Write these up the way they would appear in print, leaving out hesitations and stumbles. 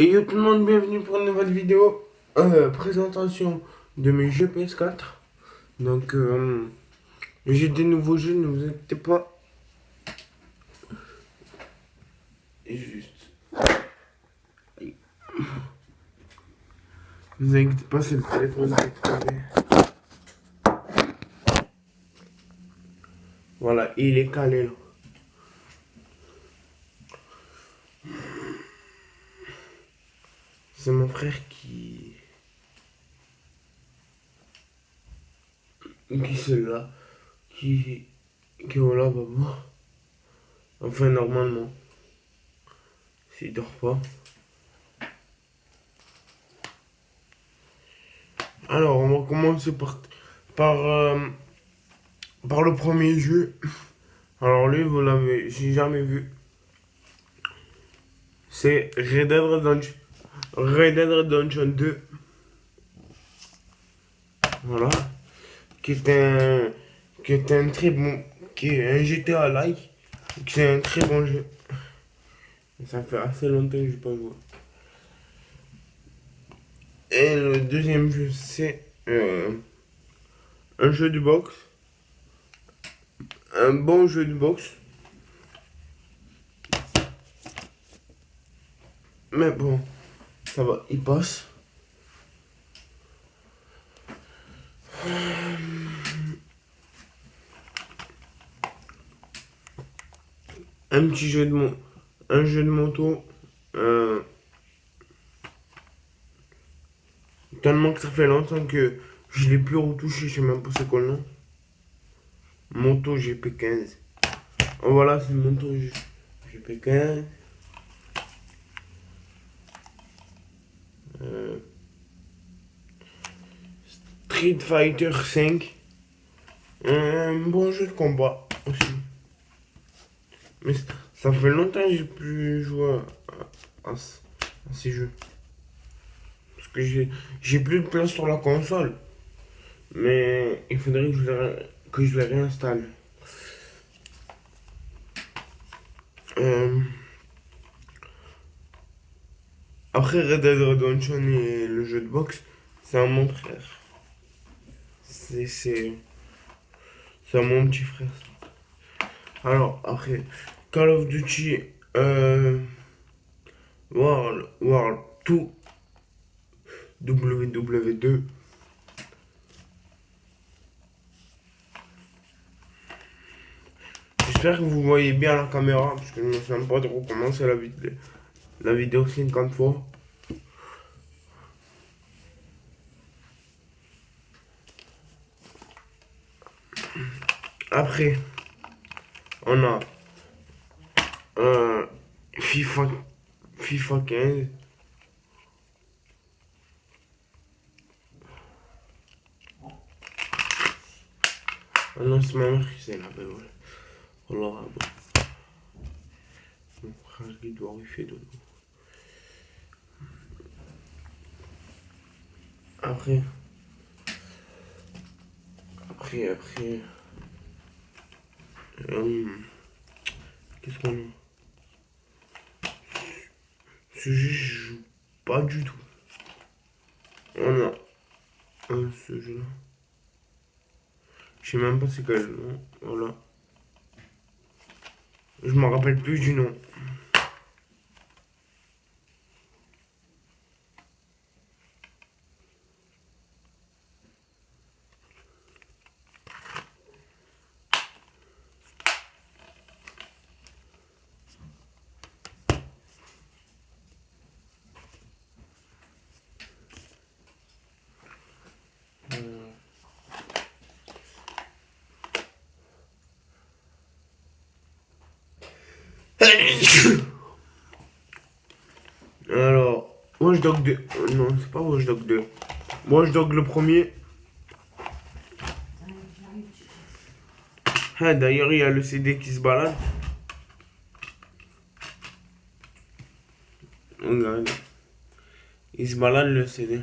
Et yo tout le monde, bienvenue pour une nouvelle vidéo présentation de mes jeux PS4. Donc j'ai des nouveaux jeux, ne vous inquiétez pas. Et juste. Ne vous inquiétez pas, c'est le téléphone qui est tombé. Voilà, il est calé là. C'est mon frère qui c'est là, qui est au lavabo. Enfin normalement, s'il dort pas. Alors on va commencer par le premier jeu. Alors lui, vous l'avez, j'ai jamais vu. C'est Red Dead Redemption 2. Voilà. Qui est un, qui est un très bon, qui est un GTA-like. Qui est un très bon jeu. Ça fait assez longtemps que je n'ai pas joué. Et le deuxième jeu, c'est un jeu de boxe. Un bon jeu de boxe. Mais bon, ça va, il passe. Un petit jeu un jeu de moto. Tellement que ça fait longtemps que je l'ai plus retouché, je sais même pas c'est quoi le nom. Moto GP15. Oh, voilà, c'est Moto GP15. Street Fighter 5. Un bon jeu de combat aussi. Mais ça fait longtemps que j'ai plus joué à ces jeux. Parce que j'ai plus de place sur la console. Mais il faudrait que je les réinstalle. Euh, Après Red Dead Redemption et le jeu de boxe, c'est un mon frère. C'est mon petit frère. Alors, après, Call of Duty World 2 WW2. J'espère que vous voyez bien la caméra, parce que je ne me souviens pas trop comment c'est la vidéo 50 fois. Après, on a FIFA, FIFA 15. Ah non, c'est ma mère qui s'est lavée, ouais. Alors, bon. Mon frère, il doit refaire de l'eau. Après, après. Qu'est-ce qu'on a? Ce jeu, je joue pas du tout. On a ce jeu-là. Je sais même pas c'est quel nom. Voilà. Je me rappelle plus du nom. Alors, Watch Dog 2. Non, c'est pas Watch Dog 2. Watch Dog le premier. Ah, d'ailleurs, il y a le CD qui se balade. Regarde. Il se balade le CD.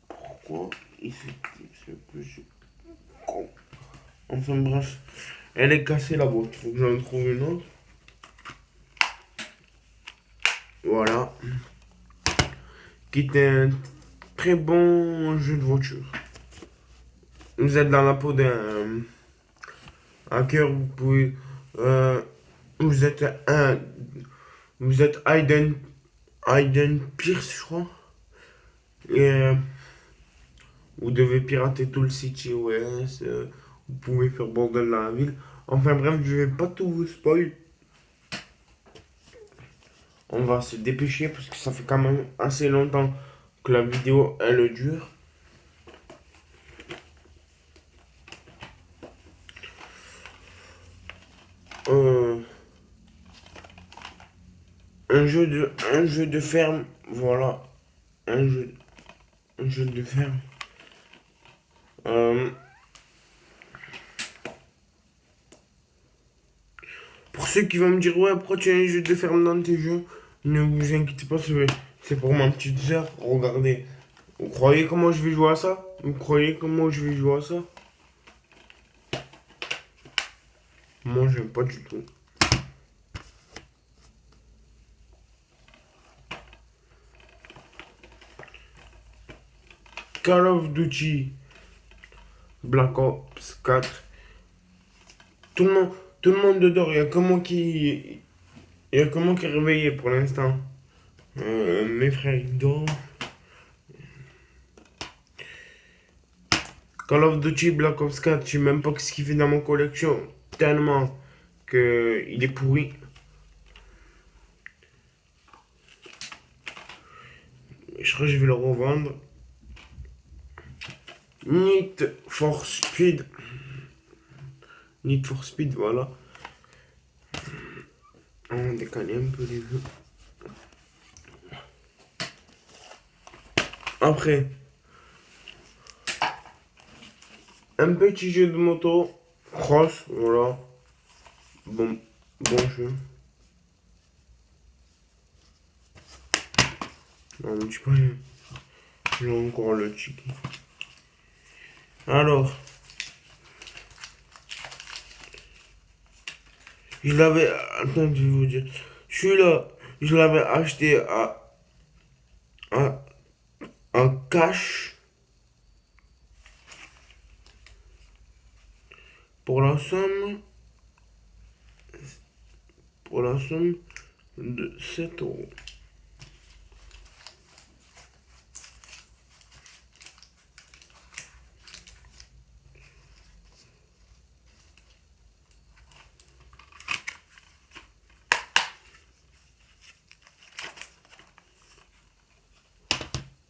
Pourquoi il fait c'est plus con. Enfin bref. Elle est cassée la boîte. Faut que j'en trouve une autre. Voilà. Qui est un très bon jeu de voiture. Vous êtes dans la peau d'un hacker, vous pouvez. Vous êtes un. Vous êtes Aiden Pierce, je crois. Et vous devez pirater tout le site iOS. Vous pouvez faire bordel dans la ville. Enfin bref, je vais pas tout vous spoil. On va se dépêcher parce que ça fait quand même assez longtemps que la vidéo elle dure. Euh, un jeu de ferme, voilà, un jeu, un jeu de ferme. Euh, pour ceux qui vont me dire ouais, pourquoi tu as un jeu de ferme dans tes jeux, ne vous inquiétez pas, c'est pour ma petite sœur. Regardez, vous croyez comment je vais jouer à ça? Vous croyez comment je vais jouer à ça? Moi, j'aime pas du tout. Call of Duty Black Ops 4. Tout le monde, tout le monde dort. Il y a que moi qui est réveillé pour l'instant. Mes frères ils dorment. Call of Duty Black Ops 4, je sais même pas ce qu'il fait dans mon collection. Tellement que il est pourri. Je crois que je vais le revendre. Need for Speed. Need for Speed, voilà. On décale un peu les jeux. Après, un petit jeu de moto. Cross, voilà. Bon jeu. Non, mais je sais pas. J'ai encore le chicken. Alors, je l'avais. Attends, je vais vous dire. Celui-là, je l'avais acheté à, en cash pour la somme. Pour la somme de 7 €.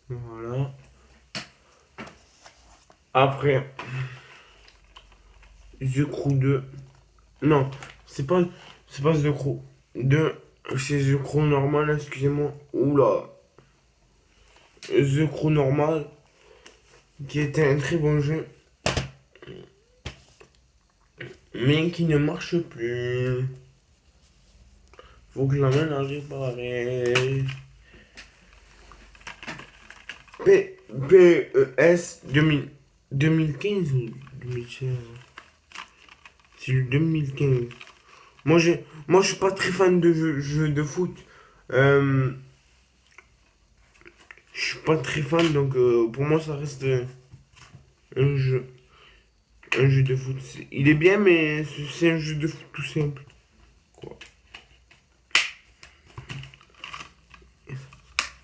Voilà. Après, The Crew 2. Non, c'est pas The Crew 2. C'est The Crew normal, excusez-moi. Oula. The Crew normal, qui était un très bon jeu, mais qui ne marche plus. Faut que je l'amène à réparer. PES 2015 ou 2016? C'est le 2015. Moi, je suis pas très fan de jeux de foot. Je suis pas très fan, donc pour moi, ça reste un jeu, un jeu de foot. Il est bien, mais c'est un jeu de foot tout simple. Quoi.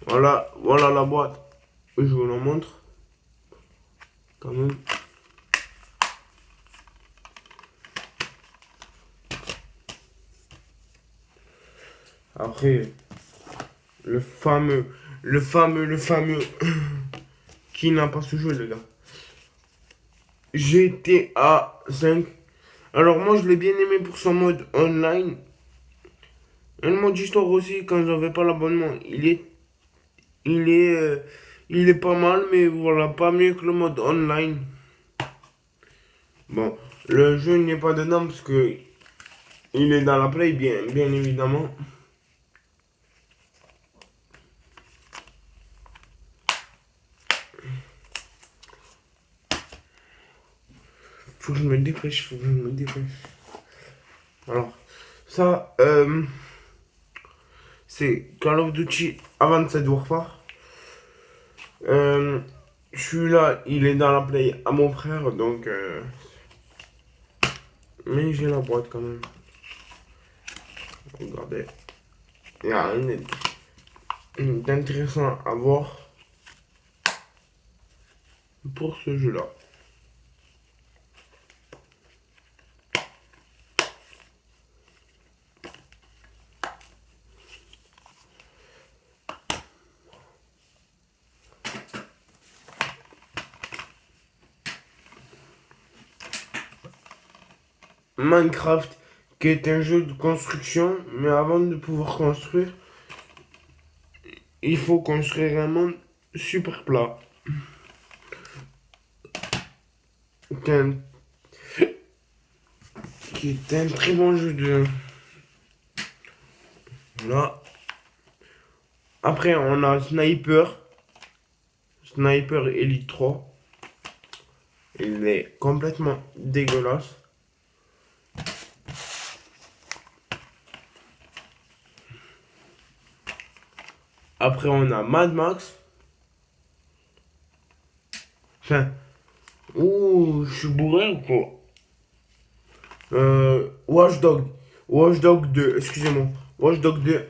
Voilà la boîte. Je vous la montre. Quand même. Après, le fameux, le fameux. Qui n'a pas ce jeu, les gars? GTA 5. Alors moi, je l'ai bien aimé pour son mode online. Et le mode histoire aussi, quand j'avais pas l'abonnement. Il est, euh, il est pas mal, mais voilà, pas mieux que le mode online. Bon, le jeu n'est pas dedans parce que il est dans la play, bien évidemment. Faut que je me dépêche, faut que je me dépêche. Alors, ça, c'est Call of Duty Advanced Warfare. Celui-là, il est dans la play à mon frère, donc... mais j'ai la boîte quand même. Regardez. Il y a rien d'intéressant à voir pour ce jeu-là. Minecraft, qui est un jeu de construction, mais avant de pouvoir construire, il faut construire un monde super plat. Qui est un très bon jeu de... Voilà. Après, on a Sniper Elite 3. Il est complètement dégueulasse. Après, on a Mad Max. Enfin, ouh, je suis bourré ou quoi? Watch Dog. Watch Dog 2, excusez-moi. Watch Dog 2.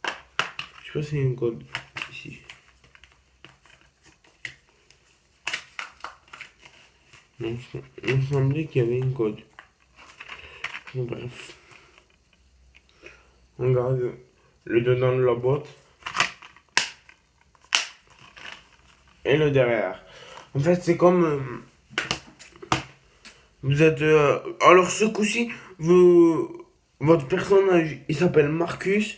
Je sais pas s'il y a un code ici. Non, il me semblait qu'il y avait une code. Bon, bref. On regarde le dedans de la boîte. Et le derrière. En fait, c'est comme... vous êtes... alors, ce coup-ci, votre personnage, il s'appelle Marcus.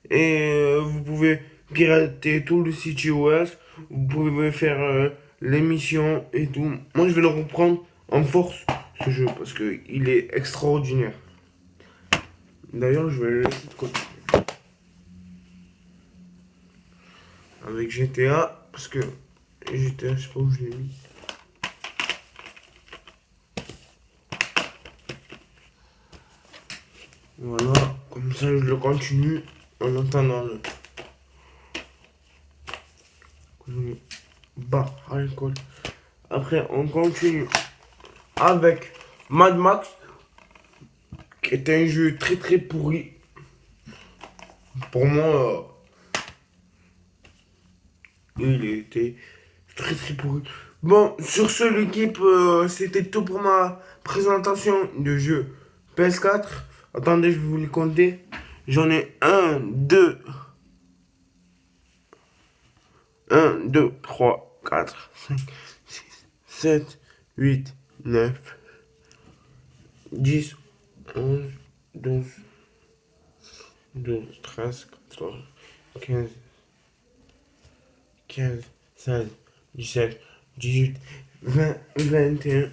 Et vous pouvez pirater tout le site iOS. Vous pouvez faire les missions et tout. Moi, je vais le reprendre en force, ce jeu, parce qu'il est extraordinaire. D'ailleurs, je vais le laisser de côté. Avec GTA, parce que GTA, je sais pas où je l'ai mis. Voilà, comme ça je le continue en entendant le... Bah, alcool. Après, on continue avec Mad Max, qui est un jeu très très pourri. Pour moi, il était très très pourri. Bon, sur ce, l'équipe, c'était tout pour ma présentation de jeu PS4. Attendez, je vais vous les compter. J'en ai 1, 2, 3, 4, 5, 6, 7, 8, 9, 10, 11, 12, 13, 14, 15, 16, 17, 18, 20, 21,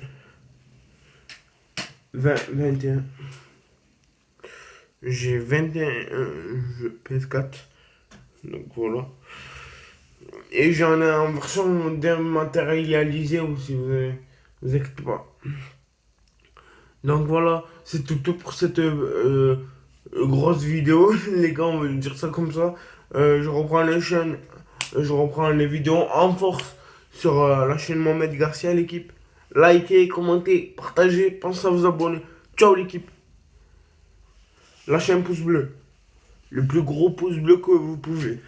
21. J'ai 21 jeux PS4. Donc voilà. Et j'en ai en version dématérialisée aussi, vous inquiétez pas. Donc voilà, c'est tout pour cette grosse vidéo. Les gars, on va dire ça comme ça. Je reprends les chaînes, je reprends les vidéos en force sur la chaîne Mohamed Garcia, l'équipe. Likez, commentez, partagez, pensez à vous abonner. Ciao l'équipe. Lâchez un pouce bleu. Le plus gros pouce bleu que vous pouvez.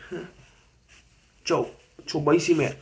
Ciao. Ciao, bye, c'est mère.